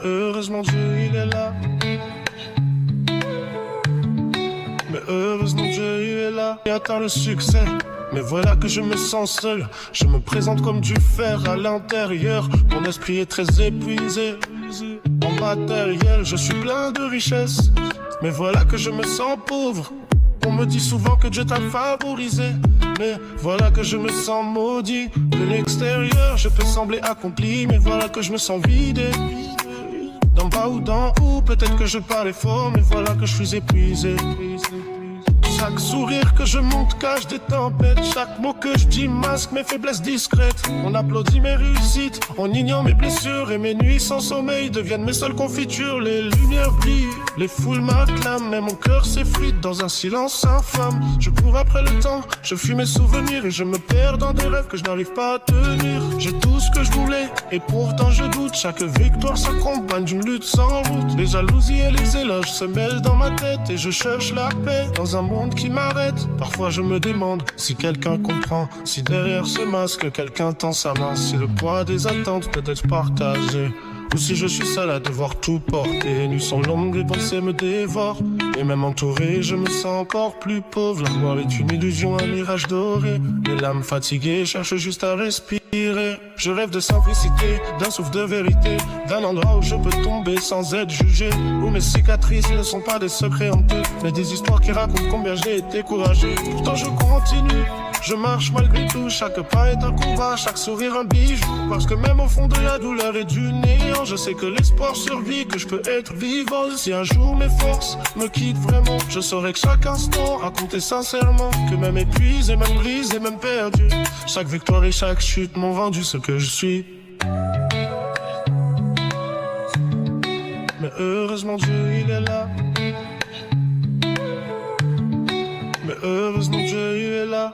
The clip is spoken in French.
heureusement Dieu il est là. Mais heureusement Dieu il est là. Et atteint le succès. Mais voilà que je me sens seul. Je me présente comme du fer à l'intérieur. Mon esprit est très épuisé. En matériel, je suis plein de richesses. Mais voilà que je me sens pauvre. On me dit souvent que Dieu t'a favorisé. Mais voilà que je me sens maudit. De l'extérieur, je peux sembler accompli. Mais voilà que je me sens vidé. D'en bas ou d'en haut, peut-être que je parlais fort. Mais voilà que je suis épuisé. Chaque sourire que je monte cache des tempêtes. Chaque mot que je dis masque mes faiblesses discrètes. On applaudit mes réussites, on ignore mes blessures. Et mes nuits sans sommeil deviennent mes seules confitures. Les lumières brillent, les foules m'acclament. Mais mon cœur s'effrite dans un silence infâme. Je cours après le temps, je fuis mes souvenirs. Et je me perds dans des rêves que je n'arrive pas à tenir. J'ai tout ce que je voulais, et pourtant je doute. Chaque victoire s'accompagne d'une lutte sans route. Les jalousies et les éloges se mêlent dans ma tête. Et je cherche la paix dans un monde qui m'arrête. Parfois je me demande si quelqu'un comprend, si derrière ce masque quelqu'un tend sa main, si le poids des attentes peut être partagé, ou si je suis seul à devoir tout porter. Les nuits sont longues, les pensées me dévorent. Et même entouré, je me sens encore plus pauvre. L'amour est une illusion, un mirage doré. Les lames fatiguées cherchent juste à respirer. Je rêve de simplicité, d'un souffle de vérité, d'un endroit où je peux tomber sans être jugé, où mes cicatrices ne sont pas des secrets honteux, mais des histoires qui racontent combien j'ai été courageux. Pourtant je continue, je marche malgré tout. Chaque pas est un combat, chaque sourire un bijou. Parce que même au fond de la douleur et du néant, je sais que l'espoir survit, que je peux être vivant. Si un jour mes forces me quittent vraiment, je saurai que chaque instant raconter sincèrement, que même épuisé, même brisé, même perdu, chaque victoire et chaque chute m'ont vendu ce que je suis. Mais heureusement Dieu il est là. Mais heureusement Dieu il est là.